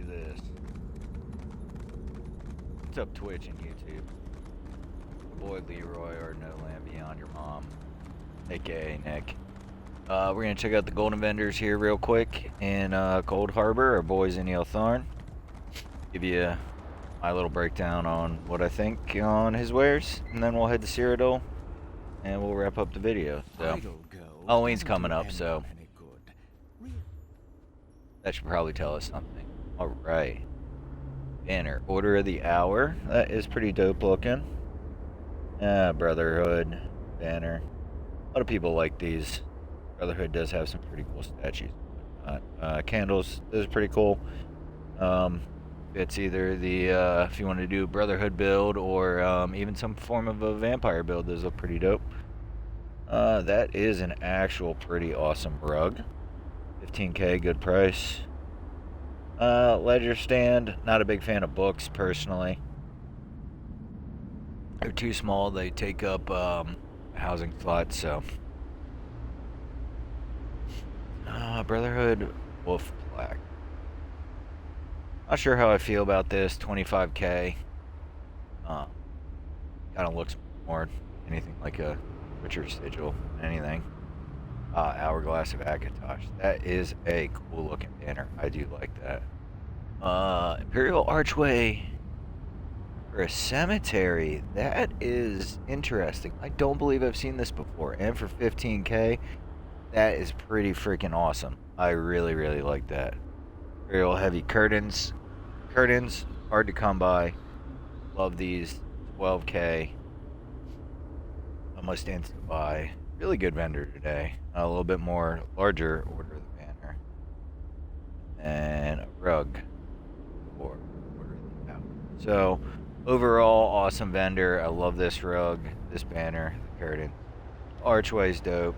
this. What's up, Twitch and YouTube? Your boy Leroy, or No Land Beyond Your Mom, aka Nick. We're gonna check out the golden vendors here real quick in Cold Harbor. Our boys in Thorn. Give you my little breakdown on what I think on his wares, and then we'll head to Cyrodiil and we'll wrap up the video. So Halloween's coming up, so that should probably tell us something. Alright. Banner. Order of the Hour. That is pretty dope looking. Brotherhood banner. A lot of people like these. Brotherhood does have some pretty cool statues. Candles. This is pretty cool. It's either the if you want to do a Brotherhood build or even some form of a vampire build. Those look pretty dope. That is an actual pretty awesome rug. 15k, good price. Ledger stand. Not a big fan of books personally. They're too small. They take up housing slots. So Brotherhood wolf plaque. Not sure how I feel about this. 25k. Kind of looks more anything like a Richard sigil than anything. Hourglass of Akatosh. That is a cool looking banner. I do like that. Imperial Archway for a cemetery. That is interesting. I don't believe I've seen this before. And for 15k, that is pretty freaking awesome. I really, really like that. Imperial heavy curtains. Curtains, hard to come by. Love these. 12k. Almost instant buy. Really good vendor today. A little bit more larger order of the banner. And a rug for order of the hour. So overall, awesome vendor. I love this rug, this banner, the curtain. Archway's dope.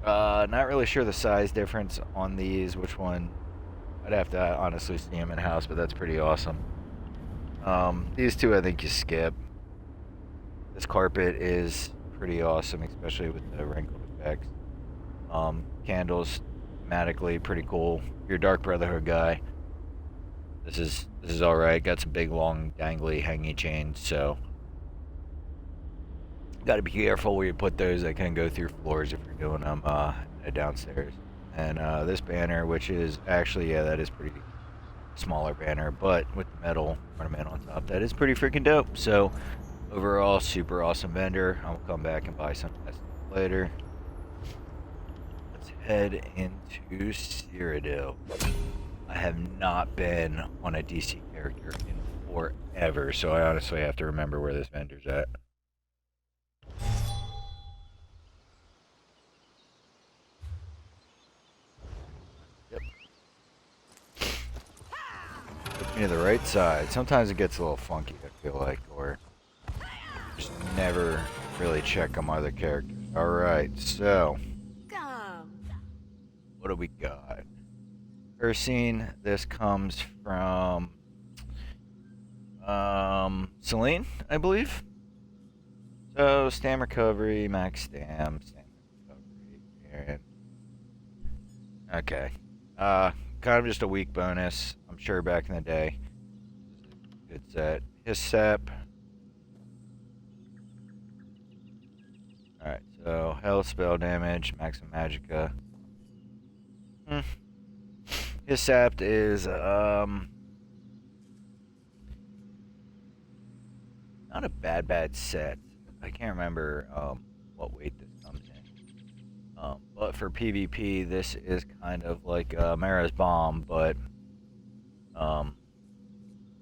Not really sure the size difference on these. Which one? I'd have to honestly see them in house, but that's pretty awesome. These two I think you skip. This carpet is pretty awesome, especially with the wrinkled effects. Candles, thematically pretty cool. If you're a Dark Brotherhood guy, this is all right. Got some big, long, dangly, hangy chains, so got to be careful where you put those. They can go through floors if you're doing them downstairs. And this banner, which is actually, yeah, that is pretty smaller banner, but with the metal ornament on top, that is pretty freaking dope. So overall, super awesome vendor. I'll come back and buy some later. Let's head into Cyrodiil. I have not been on a DC character in forever, so I honestly have to remember where this vendor's at. Yep. Put me to the right side. Sometimes it gets a little funky, I feel like, or just never really check on my other characters. Alright, so what do we got? First scene, this comes from Cene, I believe. So stam recovery, max stam recovery, and okay. Kind of just a weak bonus. I'm sure back in the day. Good set. His sep. Alright, so health, spell damage, maximum magicka. His sapt is not a bad set. I can't remember what weight this comes in. But for PvP, this is kind of like Mara's bomb, but a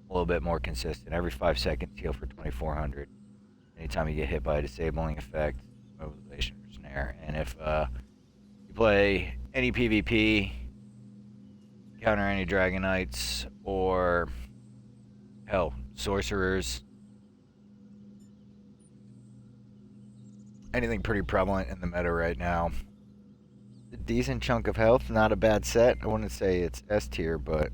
little bit more consistent. Every 5 seconds, heal for 2400. Anytime you get hit by a disabling effect, mobilization or snare. And if you play any PvP, counter any Dragon Knights, or hell, sorcerers, anything pretty prevalent in the meta right now. A decent chunk of health, not a bad set. I wouldn't say it's S tier, but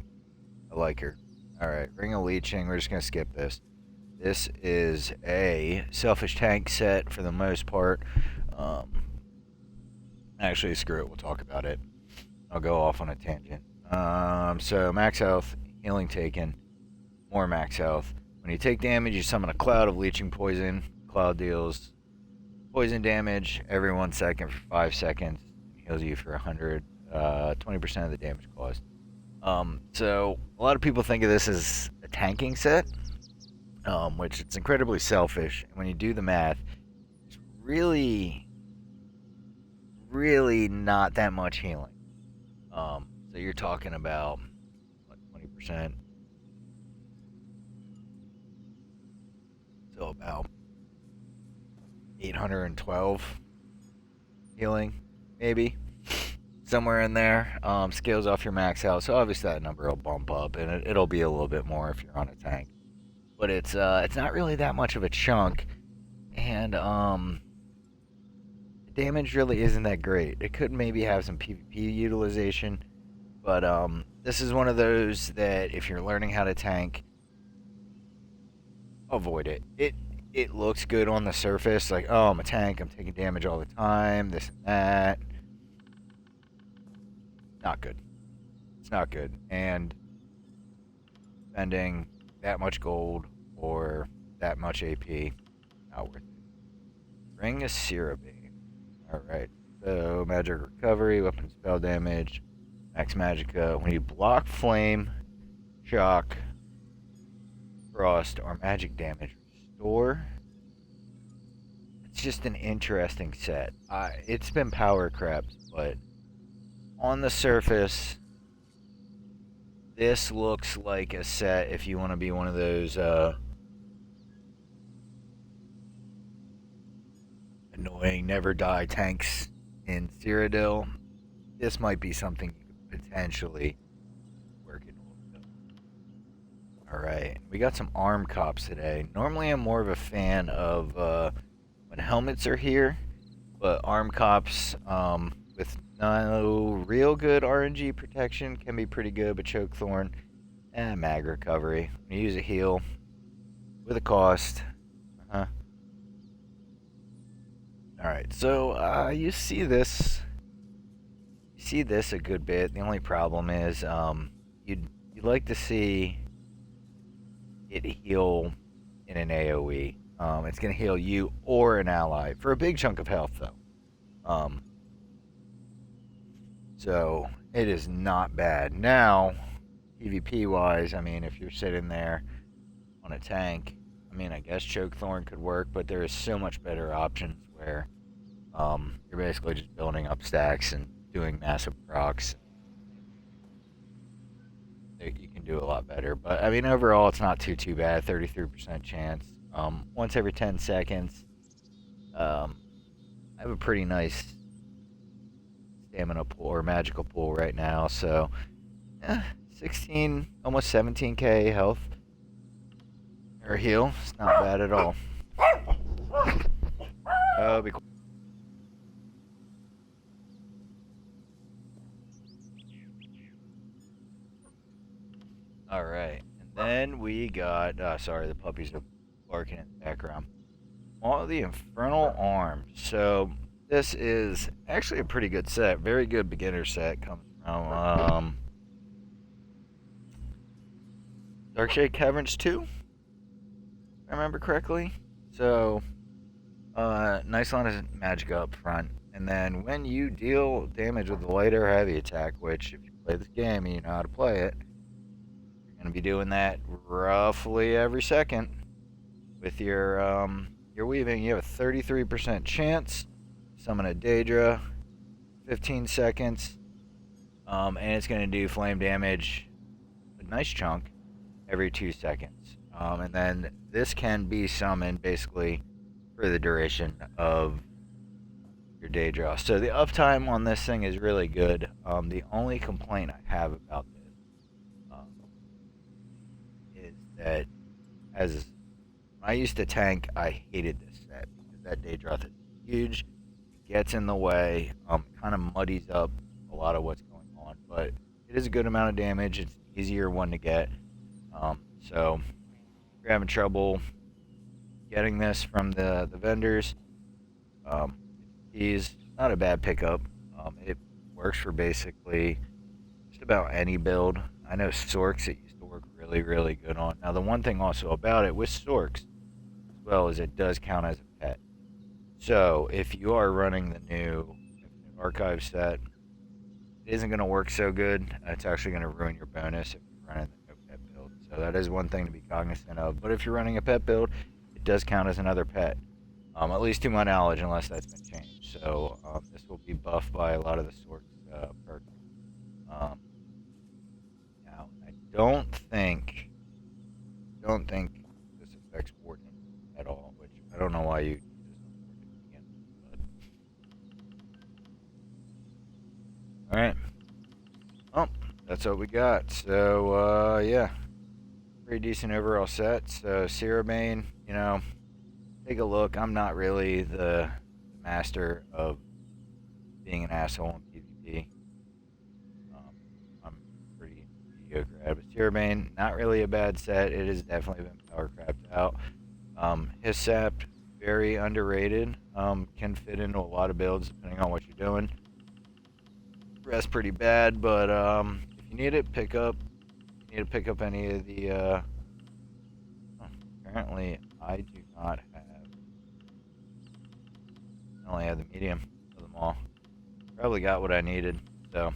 I like her. Alright, Ring of Leeching, we're just going to skip this. This is a selfish tank set for the most part. Actually, screw it, we'll talk about it. I'll go off on a tangent. So max health, healing taken, more max health. When you take damage, you summon a cloud of leeching poison. Cloud deals poison damage every 1 second for 5 seconds. Heals you for 20% of the damage caused. So a lot of people think of this as a tanking set, which it's incredibly selfish. And when you do the math, it's really, really not that much healing. So you're talking about what, 20%, so about 812 healing, maybe somewhere in there. Scales off your max health, so obviously that number will bump up, and it'll be a little bit more if you're on a tank. But it's not really that much of a chunk, and the damage really isn't that great. It could maybe have some PvP utilization, but this is one of those that if you're learning how to tank, avoid it. It looks good on the surface, like, oh, I'm a tank, I'm taking damage all the time, this and that. Not good. It's not good. And spending that much gold or that much AP, not worth it. Ring of Sero. Alright. So magic recovery, weapon spell damage, max magicka. When you block flame, shock, frost, or magic damage, restore. It's just an interesting set. It's been power crept, but on the surface, this looks like a set if you want to be one of those annoying never die tanks in Cyrodiil. This might be something you could potentially work in a little bit. Alright, we got some arm cops today. Normally I'm more of a fan of when helmets are here, but arm cops with no real good RNG protection can be pretty good, but choke thorn and mag recovery. When you use a heal with a cost. Alright, so you see this. You see this a good bit. The only problem is you'd like to see it heal in an AoE. It's going to heal you or an ally for a big chunk of health, though. So it is not bad. Now, PvP wise, I mean, if you're sitting there on a tank, I mean, I guess choke thorn could work, but there is so much better options where you're basically just building up stacks and doing massive procs. You can do a lot better, but I mean, overall, it's not too bad. 33% chance. Once every 10 seconds. I have a pretty nice stamina pool or magical pool right now, so 16, almost 17k health or heal. It's not bad at all. Oh, be cool. All right, and then we got. Sorry, the puppies are barking in the background. All the Infernal Arms. So this is actually a pretty good set. Very good beginner set. Comes from Darkshade Caverns 2, if I remember correctly. So nice line of magic up front. And then when you deal damage with the light or heavy attack, which if you play this game and you know how to play it, you're going to be doing that roughly every second. With your weaving, you have a 33% chance. Summon a Daedra, 15 seconds, and it's going to do flame damage, a nice chunk, every 2 seconds. And then this can be summoned basically for the duration of your Daedra. So the uptime on this thing is really good. The only complaint I have about this is that as when I used to tank, I hated this set because that Daedra is huge. It gets in the way, kind of muddies up a lot of what's going on, but it is a good amount of damage. It's an easier one to get. So if you're having trouble getting this from the vendors, it's not a bad pickup. It works for basically just about any build. I know Sorks it used to work really, really good on. Now the one thing also about it with Sorks as well is it does count as a pet. So if you are running the new Infinite Archive set, it isn't going to work so good. It's actually going to ruin your bonus if you're running the no pet build. So that is one thing to be cognizant of. But if you're running a pet build, it does count as another pet. At least to my knowledge, unless that's been changed. So this will be buffed by a lot of the Sorks perks. Um, Now, I don't think this affects Warden at all, which I don't know why you use this on Warden to begin with. But all right, well, that's what we got. So yeah, pretty decent overall set. So Sero main, take a look. I'm not really the master of being an asshole in PvP. I'm pretty mediocre at it. But Sero main, not really a bad set. It has definitely been power crapped out. His sap, very underrated. Can fit into a lot of builds depending on what you're doing. Rest pretty bad, but if you need it, pick up. You need to pick up any of the. Apparently, I do not have. I only have the medium of them all. Probably got what I needed, so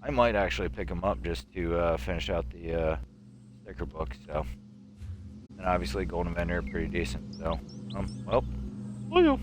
I might actually pick them up just to finish out the sticker book. So, and obviously, Golden Vendor pretty decent. So, well, see you.